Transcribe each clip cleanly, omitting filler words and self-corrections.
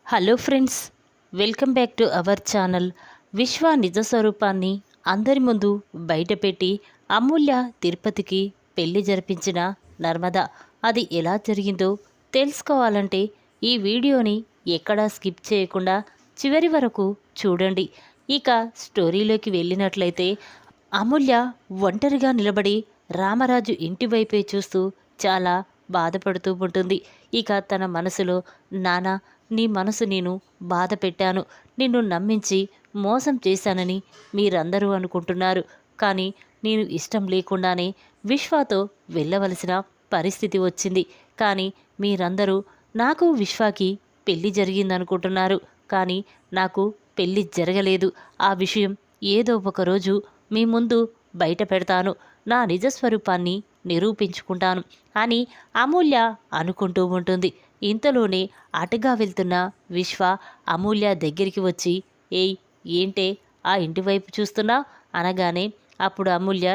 Hello friends, welcome back to our channel. విశ్వ నిజ స్వరూపాన్ని అందరి ముందు బయటపెట్టి అమూల్య తిరుపతికి పెళ్లి జరిపించిన నర్మద అది ఎలా జరిగిందో తెలుసుకోవాలంటే ఈ వీడియోని ఎక్కడా స్కిప్ చేయకుండా చివరి వరకు చూడండి. ఇక స్టోరీలోకి వెళ్ళినట్లయితే అమూల్య ఒంటరిగా నిలబడి రామరాజు ఇంటి వైపే చూస్తూ చాలా బాధపడుతూ ఉంటుంది. ఇక తన మనసులో, నానా, నీ మనసు నేను బాధ పెట్టాను, నిన్ను నమ్మించి మోసం చేశానని మీరందరూ అనుకుంటున్నారు. కానీ నేను ఇష్టం లేకుండానే విశ్వాతో వెళ్ళవలసిన పరిస్థితి వచ్చింది. కానీ మీరందరూ నాకు విశ్వాకి పెళ్ళి జరిగిందనుకుంటున్నారు. కానీ నాకు పెళ్ళి జరగలేదు. ఆ విషయం ఏదో ఒకరోజు మీ ముందు బయట పెడతాను, నా నిజస్వరూపాన్ని నిరూపించుకుంటాను అని అమూల్య అనుకుంటూ ఉంటుంది. ఇంతలోనే అటుగా వెళ్తున్న విశ్వ అమూల్య దగ్గరికి వచ్చి, ఏయ్ ఏంటే ఆ ఇంటి వైపు చూస్తున్నా అనగానే అప్పుడు అమూల్య,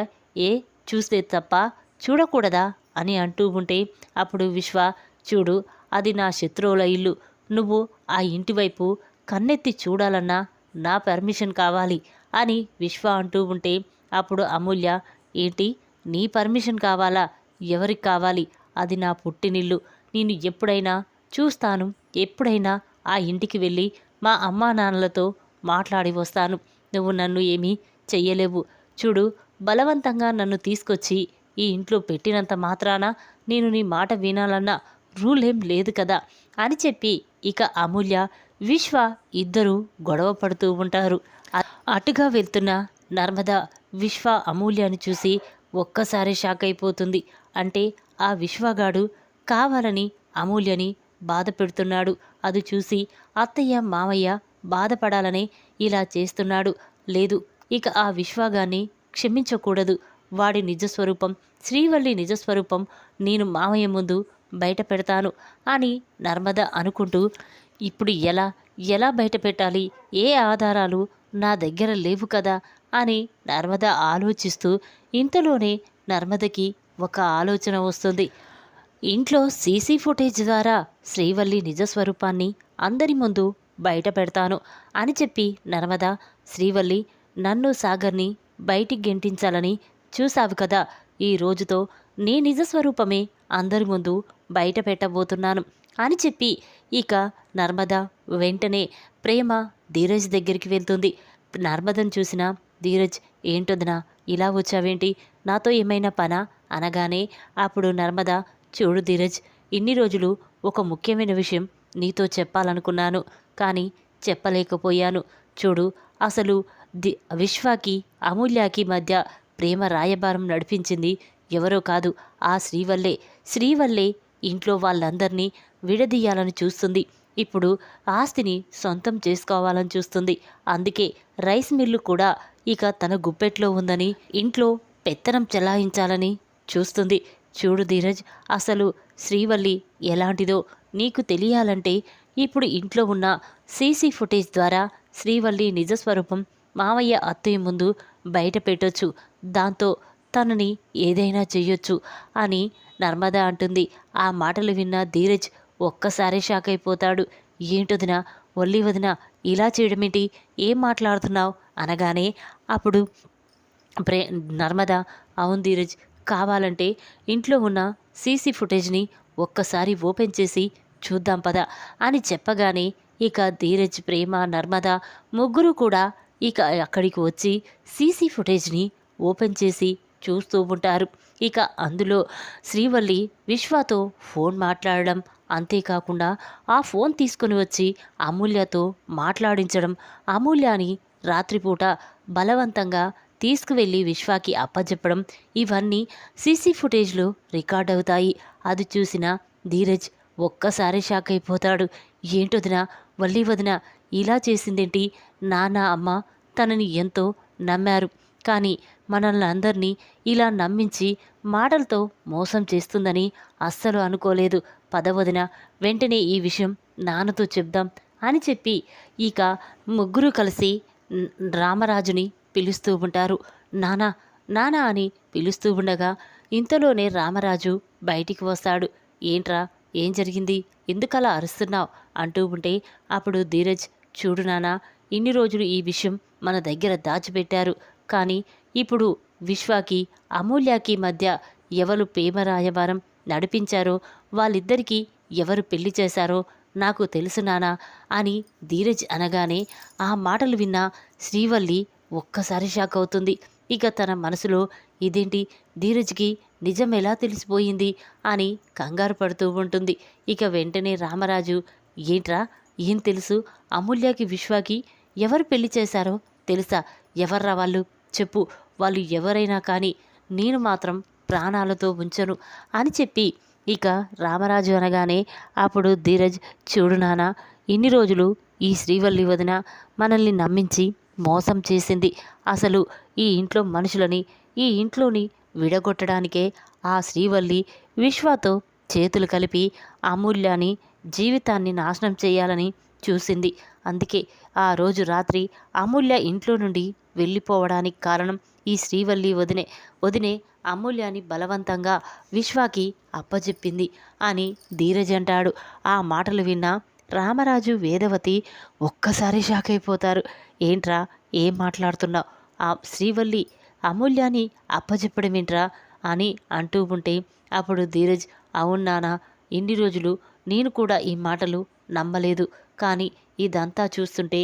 ఏ చూస్తే తప్ప చూడకూడదా అని అంటూ ఉంటే అప్పుడు విశ్వ, చూడు, అది నా శత్రువుల ఇల్లు, నువ్వు ఆ ఇంటి వైపు కన్నెత్తి చూడాలన్నా నా పర్మిషన్ కావాలి అని విశ్వ అంటూ ఉంటే అప్పుడు అమూల్య, ఏంటి నీ పర్మిషన్ కావాలా? ఎవరికి కావాలి? అది నా పుట్టినిల్లు, నేను ఎప్పుడైనా చూస్తాను, ఎప్పుడైనా ఆ ఇంటికి వెళ్ళి మా అమ్మా నాన్నలతో మాట్లాడి వస్తాను. నువ్వు నన్ను ఏమీ చెయ్యలేవు. చూడు, బలవంతంగా నన్ను తీసుకొచ్చి ఈ ఇంట్లో పెట్టినంత మాత్రాన నేను నీ మాట వినాలన్న రూల్ ఏం లేదు కదా అని చెప్పి ఇక అమూల్య విశ్వ ఇద్దరూ గొడవ పడుతూ ఉంటారు. అటుగా వెళ్తున్న నర్మద విశ్వ అమూల్యని చూసి ఒక్కసారి షాక్ అయిపోతుంది. అంటే ఆ విశ్వగాడు కావాలని అమూల్యని బాధ పెడుతున్నాడు. అది చూసి అత్తయ్య మామయ్య బాధపడాలనే ఇలా చేస్తున్నాడు. లేదు, ఇక ఆ విశ్వగాన్ని క్షమించకూడదు. వాడి నిజస్వరూపం, శ్రీవల్లి నిజస్వరూపం నేను మామయ్య ముందు బయట పెడతాను అని నర్మద అనుకుంటూ, ఇప్పుడు ఎలా ఎలా బయట పెట్టాలి? ఏ ఆధారాలు నా దగ్గర లేవు కదా అని నర్మద ఆలోచిస్తూ, ఇంతలోనే నర్మదకి ఒక ఆలోచన వస్తుంది. ఇంట్లో సీసీ ఫుటేజ్ ద్వారా శ్రీవల్లి నిజస్వరూపాన్ని అందరి ముందు బయట పెడతాను అని చెప్పి నర్మద, శ్రీవల్లి నన్ను సాగర్ని బయటికి గెంటించాలని చూశావు కదా, ఈ రోజుతో నీ నిజస్వరూపమే అందరి ముందు బయట పెట్టబోతున్నాను అని చెప్పి ఇక నర్మద వెంటనే ప్రేమ ధీరజ్ దగ్గరికి వెళ్తుంది. నర్మదను చూసిన ధీరజ్, ఏంటొదినా ఇలా వచ్చావేంటి, నాతో ఏమైనా పనా అనగానే అప్పుడు నర్మద, చూడు ధీరజ్, ఇన్ని రోజులు ఒక ముఖ్యమైన విషయం నీతో చెప్పాలనుకున్నాను, కానీ చెప్పలేకపోయాను. చూడు, అసలు విశ్వాకి అమూల్యకి మధ్య ప్రేమ రాయబారం నడిపించింది ఎవరో కాదు, ఆ శ్రీవల్లే. శ్రీవల్లే ఇంట్లో వాళ్ళందరినీ విడదీయాలని చూస్తుంది. ఇప్పుడు ఆస్తిని సొంతం చేసుకోవాలని చూస్తుంది. అందుకే రైస్ మిల్లు కూడా ఇక తన గుప్పెట్లో ఉందని ఇంట్లో పెత్తనం చెలాయించాలని చూస్తుంది. చూడు ధీరజ్, అసలు శ్రీవల్లి ఎలాంటిదో నీకు తెలియాలంటే ఇప్పుడు ఇంట్లో ఉన్న సీసీ ఫుటేజ్ ద్వారా శ్రీవల్లి నిజస్వరూపం మావయ్య అత్తయ్య ముందు బయట పెట్టొచ్చు, దాంతో తనని ఏదైనా చెయ్యొచ్చు అని నర్మద అంటుంది. ఆ మాటలు విన్న ధీరజ్ ఒక్కసారి షాక్ అయిపోతాడు. ఏంటొదినా, ఒల్లి వదిన ఇలా చేయడమేంటి, ఏం మాట్లాడుతున్నావు అనగానే అప్పుడు నర్మద, అవును ధీరజ్, కావాలంటే ఇంట్లో ఉన్న సీసీ ఫుటేజ్ని ఒక్కసారి ఓపెన్ చేసి చూద్దాం పద అని చెప్పగానే ఇక ధీరజ్, ప్రేమ, నర్మద ముగ్గురు కూడా ఇక అక్కడికి వచ్చి సీసీ ఫుటేజ్ని ఓపెన్ చేసి చూస్తూ ఉంటారు. ఇక అందులో శ్రీవల్లి విశ్వతో ఫోన్ మాట్లాడడం, అంతేకాకుండా ఆ ఫోన్ తీసుకుని వచ్చి అమూల్యతో మాట్లాడించడం, అమూల్యని రాత్రిపూట బలవంతంగా తీసుకువెళ్ళి విశ్వాకి అప్పచెప్పడం, ఇవన్నీ సీసీ ఫుటేజ్లో రికార్డ్ అవుతాయి. అది చూసిన ధీరజ్ ఒక్కసారి షాక్ అయిపోతాడు. ఏంటొదినా, వల్లి వదిన ఇలా చేసిందేంటి, నాన్న అమ్మ తనని ఎంతో నమ్మారు, కానీ మనల్ని అందరినీ ఇలా నమ్మించి మాటలతో మోసం చేస్తుందని అస్సలు అనుకోలేదు. పదవదిన వెంటనే ఈ విషయం నాన్నతో చెప్దాం అని చెప్పి ఇక ముగ్గురు కలిసి రామరాజుని పిలుస్తూ ఉంటారు. నానా నానా అని పిలుస్తూ ఉండగా ఇంతలోనే రామరాజు బయటికి వస్తాడు. ఏంట్రా ఏం జరిగింది? ఎందుకలా అరుస్తున్నావు అంటూ ఉంటే అప్పుడు ధీరజ్, చూడు నానా, ఇన్ని రోజులు ఈ విషయం మన దగ్గర దాచిపెట్టారు. కానీ ఇప్పుడు విశ్వాకి అమూల్యకి మధ్య ఎవరు ప్రేమ రాయబారం నడిపించారో, వాళ్ళిద్దరికీ ఎవరు పెళ్లి చేశారో నాకు తెలుసు నానా అని ధీరజ్ అనగానే ఆ మాటలు విన్న శ్రీవల్లి ఒక్కసారి షాక్ అవుతుంది. ఇక తన మనసులో ఇదేంటి, ధీరజ్కి నిజం ఎలా తెలిసిపోయింది అని కంగారు పడుతూ ఉంటుంది. ఇక వెంటనే రామరాజు, ఏంట్రా, ఏం తెలుసు? అమూల్యకి విశ్వాకి ఎవరు పెళ్లి చేశారో తెలుసా? ఎవర్రా వాళ్ళు? చెప్పు, వాళ్ళు ఎవరైనా కానీ నేను మాత్రం ప్రాణాలతో ఉంచను అని చెప్పి ఇక రామరాజు అనగానే అప్పుడు ధీరజ్, చూడు నానా, ఇన్ని రోజులు ఈ శ్రీవల్లి వదిన మనల్ని నమ్మించి మోసం చేసింది. అసలు ఈ ఇంట్లో మనుషులని, ఈ ఇంట్లోని విడగొట్టడానికే ఆ శ్రీవల్లి విశ్వాతో చేతులు కలిపి అమూల్యాని జీవితాన్ని నాశనం చేయాలని చూసింది. అందుకే ఆ రోజు రాత్రి అమూల్య ఇంట్లో నుండి వెళ్ళిపోవడానికి కారణం ఈ శ్రీవల్లి వదినే అమూల్యాని బలవంతంగా విశ్వాకి అప్పచెప్పింది అని ధీరజ్ అంటాడు. ఆ మాటలు విన్న రామరాజు, వేదవతి ఒక్కసారి షాక్ అయిపోతారు. ఏంట్రా, ఏం మాట్లాడుతున్నావు? ఆ శ్రీవల్లి అమూల్యాని అప్పచెప్పడమేంట్రా అని అంటూ ఉంటే అప్పుడు ధీరజ్, అవును నానా, ఇన్ని రోజులు నేను కూడా ఈ మాటలు నమ్మలేదు. కానీ ఇదంతా చూస్తుంటే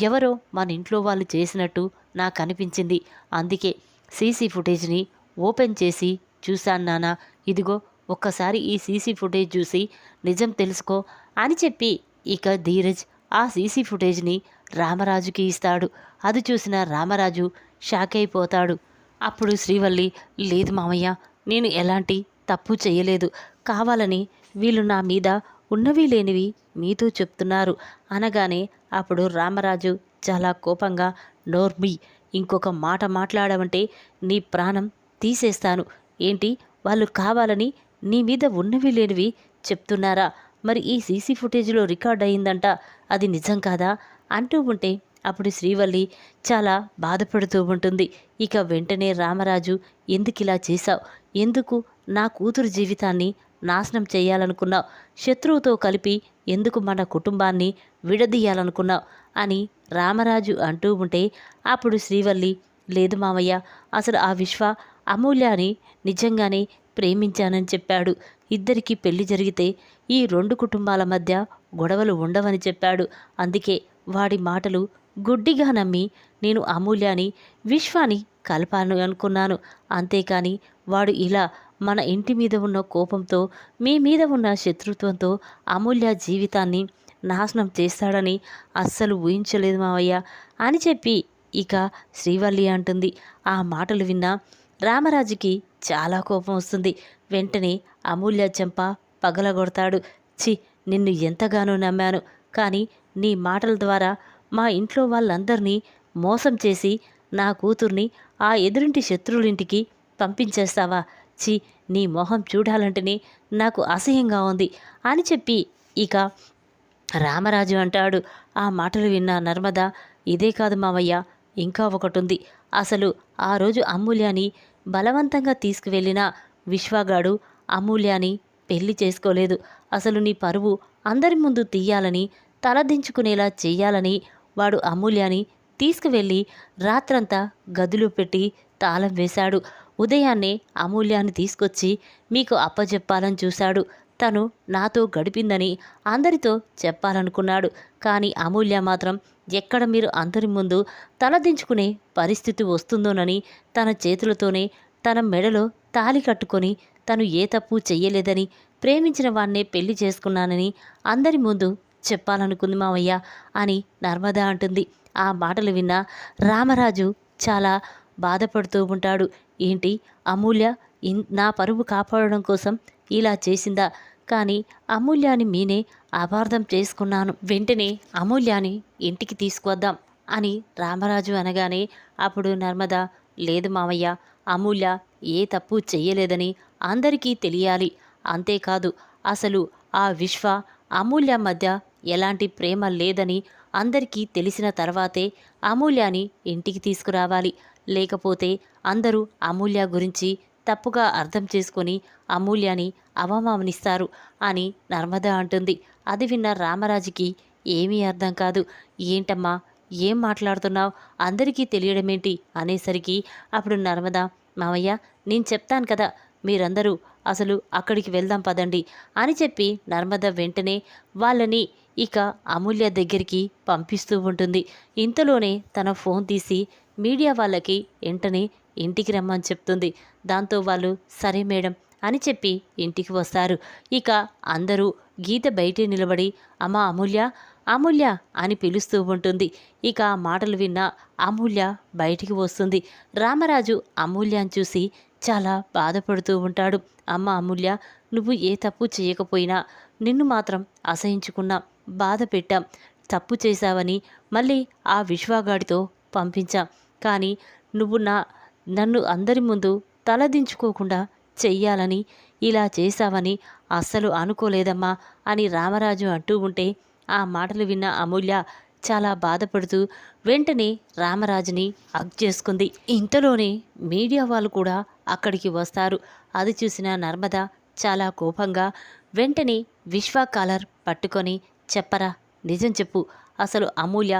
ఎవరో మన ఇంట్లో వాళ్ళు చేసినట్టు నాకు అనిపించింది. అందుకే సీసీ ఫుటేజ్ని ఓపెన్ చేసి చూశాను నానా. ఇదిగో, ఒక్కసారి ఈ సీసీ ఫుటేజ్ చూసి నిజం తెలుసుకో అని చెప్పి ఇక ధీరజ్ ఆ సీసీ ఫుటేజ్ని రామరాజుకి ఇస్తాడు. అది చూసిన రామరాజు షాక్ అయిపోతాడు. అప్పుడు శ్రీవల్లి, లేదు మామయ్య, నేను ఎలాంటి తప్పు చేయలేదు. కావాలని వీళ్ళు నా మీద ఉన్నవి లేనివి మీతో చెప్తున్నారు అనగానే అప్పుడు రామరాజు చాలా కోపంగా, నోర్మి, ఇంకొక మాట మాట్లాడమంటే నీ ప్రాణం తీసేస్తాను. ఏంటి, వాళ్ళు కావాలని నీ మీద ఉన్నవి లేనివి చెప్తున్నారా? మరి ఈ సీసీ ఫుటేజ్లో రికార్డ్ అయిందంట, అది నిజం కాదా అంటూ ఉంటే అప్పుడు శ్రీవల్లి చాలా బాధపడుతూ ఉంటుంది. ఇక వెంటనే రామరాజు, ఎందుకు ఇలా చేశావు? ఎందుకు నా కూతురు జీవితాన్ని నాశనం చేయాలనుకున్నావు? శత్రువుతో కలిపి ఎందుకు మన కుటుంబాన్ని విడదీయాలనుకున్నావు అని రామరాజు అంటూ ఉంటే అప్పుడు శ్రీవల్లి, లేదు మామయ్య, అసలు ఆ విశ్వ అమూల్యాని నిజంగానే ప్రేమించానని చెప్పాడు. ఇద్దరికీ పెళ్లి జరిగితే ఈ రెండు కుటుంబాల మధ్య గొడవలు ఉండవని చెప్పాడు. అందుకే వాడి మాటలు గుడ్డిగా నమ్మి నేను అమూల్యాని విశ్వాని కలపాను అనుకున్నాను. అంతేకాని వాడు ఇలా మన ఇంటి మీద ఉన్న కోపంతో, మీ మీద ఉన్న శత్రుత్వంతో అమూల్య జీవితాన్ని నాశనం చేస్తాడని అస్సలు ఊహించలేదు మావయ్య అని చెప్పి ఇక శ్రీవల్లి అంటుంది. ఆ మాటలు విన్న రామరాజుకి చాలా కోపం వస్తుంది. వెంటనే అమూల్య చెంప పగలగొడతాడు. చి, నిన్ను ఎంతగానో నమ్మాను, కానీ నీ మాటల ద్వారా మా ఇంట్లో వాళ్ళందరినీ మోసం చేసి నా కూతుర్ని ఆ ఎదురింటి శత్రువులింటికి పంపించేస్తావా? చి, నీ మొహం చూడాలంటేనే నాకు అసహ్యంగా ఉంది అని చెప్పి ఇక రామరాజు అంటాడు. ఆ మాటలు విన్న నర్మద, ఇదే కాదు మావయ్య, ఇంకా ఒకటుంది. అసలు ఆ రోజు అమూల్యాని బలవంతంగా తీసుకువెళ్ళిన విశ్వగాడు అమూల్యాని పెళ్లి చేసుకోలేదు. అసలు నీ పరువు అందరి ముందు తీయాలని, తలదించుకునేలా చెయ్యాలని వాడు అమూల్యాని తీసుకువెళ్ళి రాత్రంతా గదిలో పెట్టి తాళం వేశాడు. ఉదయాన్నే అమూల్యాన్ని తీసుకొచ్చి మీకు అప్పచెప్పాలని చూశాడు. తను నాతో గడిపిందని అందరితో చెప్పాలనుకున్నాడు. కానీ అమూల్య మాత్రం ఎక్కడ మీరు అందరి ముందు తలదించుకునే పరిస్థితి వస్తుందోనని తన చేతులతోనే తన మెడలో తాళి కట్టుకొని తను ఏ తప్పు చెయ్యలేదని, ప్రేమించిన వాన్నే పెళ్లి చేసుకున్నానని అందరి ముందు చెప్పాలనుకుంది మావయ్య అని నర్మద అంటుంది. ఆ మాటలు విన్న రామరాజు చాలా బాధపడుతూ ఉంటాడు. ఏంటి, అమూల్య నా పరువు కాపాడడం కోసం ఇలా చేసిందా? కానీ అమూల్యాని మీనే అపార్థం చేసుకున్నాను. వెంటనే అమూల్యాని ఇంటికి తీసుకువద్దాం అని రామరాజు అనగానే అప్పుడు నర్మద, లేదు మావయ్య, అమూల్య ఏ తప్పు చెయ్యలేదని అందరికీ తెలియాలి. అంతేకాదు, అసలు ఆ విశ్వ అమూల్య మధ్య ఎలాంటి ప్రేమ లేదని అందరికీ తెలిసిన తర్వాతే అమూల్యాని ఇంటికి తీసుకురావాలి. లేకపోతే అందరూ అమూల్య గురించి తప్పుగా అర్థం చేసుకొని అమూల్యాని అవమానిస్తారు అని నర్మద అంటుంది. అది విన్న రామరాజుకి ఏమీ అర్థం కాదు. ఏంటమ్మా, ఏం మాట్లాడుతున్నావు, అందరికీ తెలియడమేంటి అనేసరికి అప్పుడు నర్మద, మావయ్య నేను చెప్తాను కదా, మీరందరూ అసలు అక్కడికి వెళ్దాం పదండి అని చెప్పి నర్మద వెంటనే వాళ్ళని ఇక అమూల్య దగ్గరికి పంపిస్తూ ఉంటుంది. ఇంతలోనే తన ఫోన్ తీసి మీడియా వాళ్ళకి వెంటనే ఇంటికి రమ్మని చెప్తుంది. దాంతో వాళ్ళు సరే మేడం అని చెప్పి ఇంటికి వస్తారు. ఇక అందరూ గీత బయటే నిలబడి అమ్మా అమూల్య, అమూల్య అని పిలుస్తూ ఉంటుంది. ఇక ఆ మాటలు విన్న అమూల్య బయటికి వస్తుంది. రామరాజు అమూల్యని చూసి చాలా బాధపడుతూ ఉంటాడు. అమ్మ అమూల్య, నువ్వు ఏ తప్పు చేయకపోయినా నిన్ను మాత్రం అసహించుకున్నాం, బాధ పెట్టాం, తప్పు చేశావని మళ్ళీ ఆ విశ్వాగాడితో పంపించాం. కానీ నువ్వు నన్ను అందరి ముందు తలదించుకోకుండా చెయ్యాలని ఇలా చేశావని అస్సలు అనుకోలేదమ్మా అని రామరాజు అంటూ ఉంటే ఆ మాటలు విన్న అమూల్య చాలా బాధపడుతూ వెంటనే రామరాజుని హగ్ చేసుకుంది. ఇంతలోనే మీడియా వాళ్ళు కూడా అక్కడికి వస్తారు. అది చూసిన నర్మద చాలా కోపంగా వెంటనే విశ్వ కాలర్ పట్టుకొని, చెప్పరా, నిజం చెప్పు, అసలు అమూల్య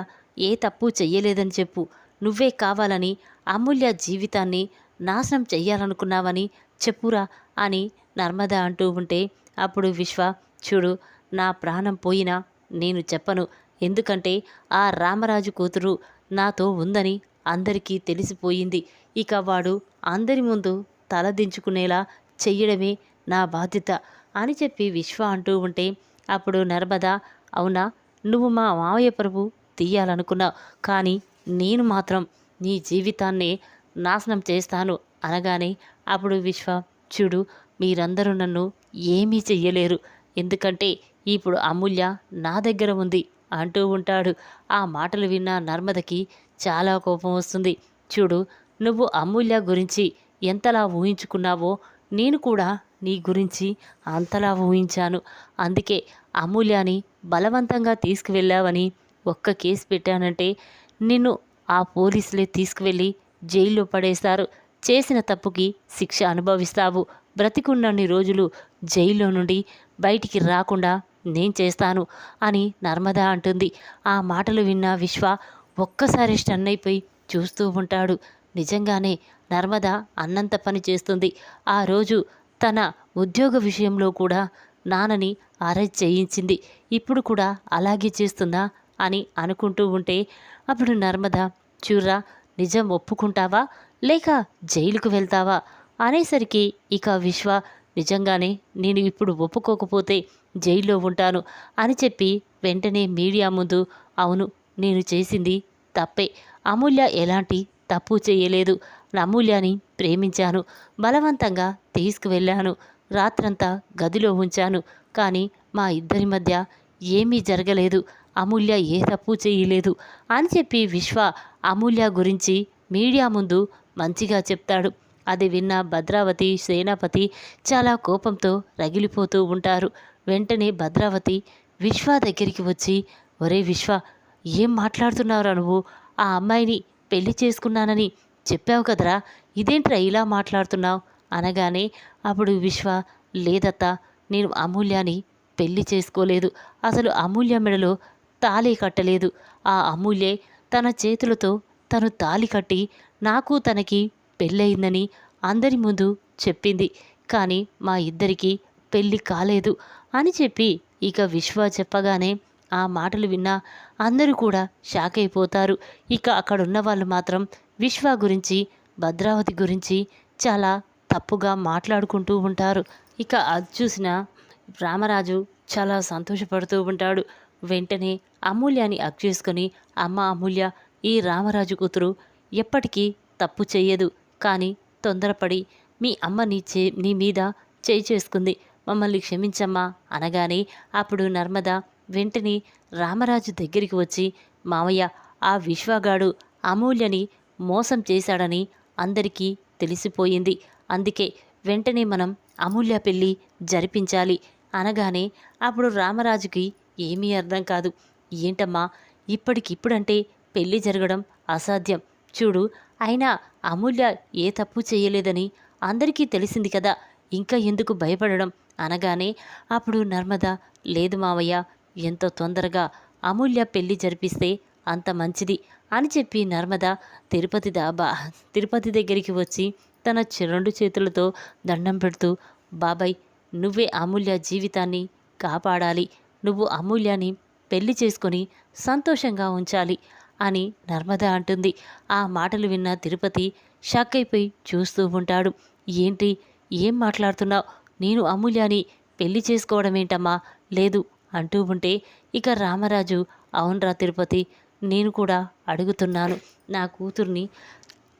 ఏ తప్పు చెయ్యలేదని చెప్పు, నువ్వే కావాలని అమూల్య జీవితాన్ని నాశనం చెయ్యాలనుకున్నావని చెప్పురా అని నర్మద అంటూ ఉంటే అప్పుడు విశ్వ, చూడు, నా ప్రాణం పోయినా నేను చెప్పను, ఎందుకంటే ఆ రామరాజు కూతురు నాతో ఉందని అందరికీ తెలిసిపోయింది. ఇక వాడు అందరి ముందు తలదించుకునేలా చెయ్యడమే నా బాధ్యత అని చెప్పి విశ్వ అంటూ ఉంటే అప్పుడు నర్మద, అవునా, నువ్వు మా మావయ్య పరువు తీయాలనుకున్నావు, కానీ నేను మాత్రం నీ జీవితాన్నే నాశనం చేస్తాను అనగానే అప్పుడు విశ్వ, చూడు, మీరందరూ నన్ను ఏమీ చెయ్యలేరు, ఎందుకంటే ఇప్పుడు అమూల్య నా దగ్గర ఉంది అంటూ ఉంటాడు. ఆ మాటలు విన్న నర్మదకి చాలా కోపం వస్తుంది. చూడు, నువ్వు అమూల్య గురించి ఎంతలా ఊహించుకున్నావో నేను కూడా నీ గురించి అంతలా ఊహించాను. అందుకే అమూల్యని బలవంతంగా తీసుకువెళ్ళావని ఒక్క కేసు పెట్టానంటే నిన్ను ఆ పోలీసులే తీసుకువెళ్ళి జైల్లో పడేస్తారు. చేసిన తప్పుకి శిక్ష అనుభవిస్తావు. బ్రతికున్నన్ని రోజులు జైల్లో నుండి బయటికి రాకుండా నేను చేస్తాను అని నర్మద అంటుంది. ఆ మాటలు విన్న విశ్వ ఒక్కసారి స్టన్ అయిపోయి చూస్తూ ఉంటాడు. నిజంగానే నర్మద అన్నంత పని చేస్తుంది. ఆ రోజు తన ఉద్యోగ విషయంలో కూడా నాన్నని అరెస్ట్ చేయించింది. ఇప్పుడు కూడా అలాగే చేస్తుందా అని అనుకుంటూ ఉంటే అప్పుడు నర్మద, చూర్రా, నిజం ఒప్పుకుంటావా లేక జైలుకు వెళ్తావా అనేసరికి ఇక విశ్వ, నిజంగానే నేను ఇప్పుడు ఒప్పుకోకపోతే జైల్లో ఉంటాను అని చెప్పి వెంటనే మీడియా ముందు, అవును, నేను చేసింది తప్పే, అమూల్య ఎలాంటి తప్పు చేయలేదు, అమూల్యని ప్రేమించాను, బలవంతంగా తీసుకువెళ్ళాను, రాత్రంతా గదిలో ఉంచాను, కానీ మా ఇద్దరి మధ్య ఏమీ జరగలేదు, అమూల్య ఏ తప్పు చేయలేదు అని చెప్పి విశ్వ అమూల్య గురించి మీడియా ముందు మంచిగా చెప్తాడు. అది విన్న భద్రావతి, సేనాపతి చాలా కోపంతో రగిలిపోతూ ఉంటారు. వెంటనే భద్రావతి విశ్వ దగ్గరికి వచ్చి, ఒరే విశ్వ, ఏం మాట్లాడుతున్నావురా నువ్వు, ఆ అమ్మాయిని పెళ్లి చేసుకున్నానని చెప్పావు కదరా, ఇదేంట్రా ఇలా మాట్లాడుతున్నావు అనగానే అప్పుడు విశ్వ, లేదత్తా, నేను అమూల్యాని పెళ్లి చేసుకోలేదు, అసలు అమూల్య మెడలో తాళి కట్టలేదు, ఆ అమూల్యే తన చేతులతో తను తాళి కట్టి నాకు తనకి పెళ్ళయిందని అందరి ముందు చెప్పింది, కానీ మా ఇద్దరికీ పెళ్ళి కాలేదు అని చెప్పి ఇక విశ్వ చెప్పగానే ఆ మాటలు విన్నా అందరూ కూడా షాక్ అయిపోతారు. ఇక అక్కడున్న వాళ్ళు మాత్రం విశ్వ గురించి, భద్రావతి గురించి చాలా తప్పుగా మాట్లాడుకుంటూ ఉంటారు. ఇక అది చూసిన రామరాజు చాలా సంతోషపడుతూ ఉంటాడు. వెంటనే అమూల్యాని హగ్ చేసుకొని, అమ్మ అమూల్య, ఈ రామరాజు కూతురు ఎప్పటికీ తప్పు చెయ్యదు, కానీ తొందరపడి మీ అమ్మ నీ మీద చేయి చేసుకుంది, మమ్మల్ని క్షమించమ్మా అనగానే అప్పుడు నర్మద వెంటనే రామరాజు దగ్గరికి వచ్చి, మావయ్య, ఆ విశ్వగాడు అమూల్యని మోసం చేశాడని అందరికీ తెలిసిపోయింది, అందుకే వెంటనే మనం అమూల్య పెళ్ళి జరిపించాలి అనగానే అప్పుడు రామరాజుకి ఏమీ అర్థం కాదు. ఏంటమ్మా, ఇప్పటికిప్పుడంటే పెళ్ళి జరగడం అసాధ్యం, చూడు, అయినా అమూల్య ఏ తప్పు చేయలేదని అందరికీ తెలిసింది కదా, ఇంకా ఎందుకు భయపడడం అనగానే అప్పుడు నర్మద, లేదు మావయ్య, ఎంతో తొందరగా అమూల్య పెళ్లి జరిపిస్తే అంత మంచిది అని చెప్పి నర్మద తిరుపతి దగ్గరికి వచ్చి తన రెండు చేతులతో దండం పెడుతూ, బాబాయ్, నువ్వే అమూల్య జీవితాన్ని కాపాడాలి, నువ్వు అమూల్యాని పెళ్లి చేసుకొని సంతోషంగా ఉంచాలి అని నర్మద అంటుంది. ఆ మాటలు విన్న తిరుపతి షాక్ అయిపోయి చూస్తూ ఉంటాడు. ఏంటి, ఏం మాట్లాడుతున్నావు? నేను అమూల్యాని పెళ్లి చేసుకోవడమేంటమ్మా, లేదు అంటూ ఉంటే ఇక రామరాజు, అవునరా తిరుపతి, నేను కూడా అడుగుతున్నాను, నా కూతుర్ని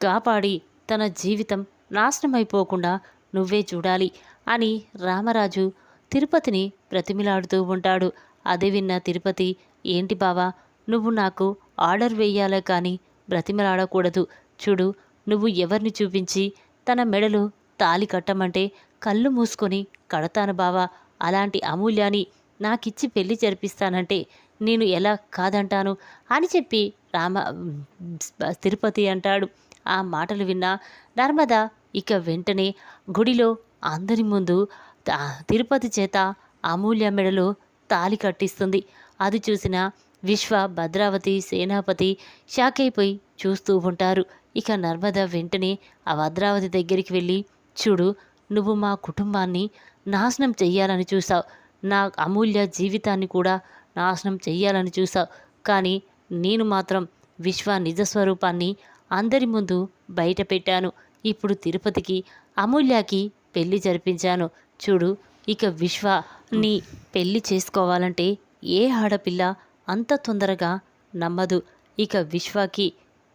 కాపాడి తన జీవితం నాశనమైపోకుండా నువ్వే చూడాలి అని రామరాజు తిరుపతిని ప్రతిమిలాడుతూ ఉంటాడు. అదే విన్న తిరుపతి, ఏంటి బావా, నువ్వు నాకు ఆర్డర్ వేయాలే కానీ బ్రతిమలాడకూడదు. చూడు, నువ్వు ఎవరిని చూపించి తన మెడలో తాలి కట్టమంటే కళ్ళు మూసుకొని కడతాను బావా. అలాంటి అమూల్యాన్ని నాకిచ్చి పెళ్లి జరిపిస్తానంటే నేను ఎలా కాదంటాను అని చెప్పి తిరుపతి అంటాడు. ఆ మాటలు విన్న నర్మద ఇక వెంటనే గుడిలో అందరి ముందు తిరుపతి చేత అమూల్య మెడలో తాలి కట్టిస్తుంది. అది చూసిన విశ్వ, భద్రావతి, సేనాపతి షాక్ అయిపోయి చూస్తూ ఉంటారు. ఇక నర్మద వెంటనే ఆ భద్రావతి దగ్గరికి వెళ్ళి, చూడు, నువ్వు మా కుటుంబాన్ని నాశనం చెయ్యాలని చూసావు, నా అమూల్య జీవితాన్ని కూడా నాశనం చెయ్యాలని చూసావు, కానీ నేను మాత్రం విశ్వ నిజస్వరూపాన్ని అందరి ముందు బయట పెట్టాను. ఇప్పుడు తిరుపతికి అమూల్యకి పెళ్లి జరిపించాను. చూడు, ఇక విశ్వని పెళ్లి చేసుకోవాలంటే ఏ ఆడపిల్ల అంత తొందరగా నమ్మదు. ఇక విశ్వకి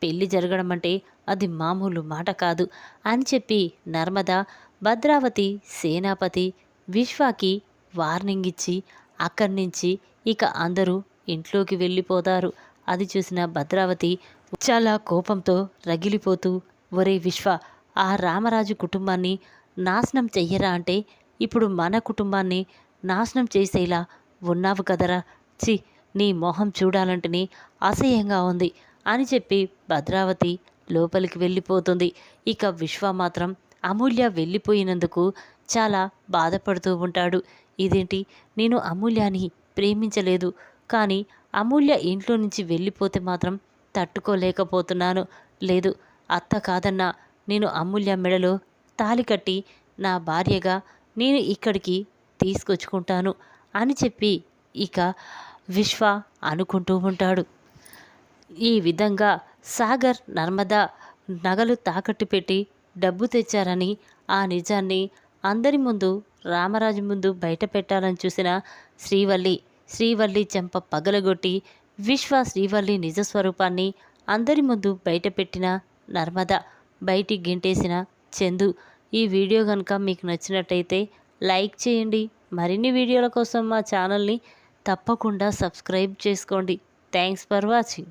పెళ్లి జరగడం అంటే అది మామూలు మాట కాదు అని చెప్పి నర్మద, భద్రావతి, సేనాపతి విశ్వకి వార్నింగ్ ఇచ్చి అక్కడి నుంచి ఇక అందరూ ఇంట్లోకి వెళ్ళిపోతారు. అది చూసిన భద్రావతి చాలా కోపంతో రగిలిపోతూ, ఒరే విశ్వ, ఆ రామరాజు కుటుంబాన్ని నాశనం చెయ్యరా అంటే ఇప్పుడు మన కుటుంబాన్ని నాశనం చేసేలా ఉన్నావు కదరా, చి, నీ మొహం చూడాలంటేనే అసహ్యంగా ఉంది అని చెప్పి భద్రావతి లోపలికి వెళ్ళిపోతుంది. ఇక విశ్వ మాత్రం అమూల్య వెళ్ళిపోయినందుకు చాలా బాధపడుతూ ఉంటాడు. ఇదేంటి, నేను అమూల్యాని ప్రేమించలేదు, కానీ అమూల్య ఇంట్లో నుంచి వెళ్ళిపోతే మాత్రం తట్టుకోలేకపోతున్నాను. లేదు, అత్త కాదన్నా నేను అమూల్య మెడలో తాలి కట్టి నా భార్యగా నేను ఇక్కడికి తీసుకొచ్చుకుంటాను అని చెప్పి ఇక విశ్వ అనుకుంటూ ఉంటాడు. ఈ విధంగా సాగర్, నర్మద నగలు తాకట్టు పెట్టి డబ్బు తెచ్చారని ఆ నిజాన్ని అందరి ముందు, రామరాజు ముందు బయట పెట్టాలని చూసిన శ్రీవల్లి చెంప పగలగొట్టి శ్రీవల్లి నిజస్వరూపాన్ని అందరి ముందు బయటపెట్టిన నర్మద, బయటికి గెంటేసిన చందు. ఈ వీడియో కనుక మీకు నచ్చినట్టయితే లైక్ చేయండి. మరిన్ని వీడియోల కోసం మా ఛానల్ని తప్పకుండా సబ్స్క్రైబ్ చేసుకోండి. Thanks for watching.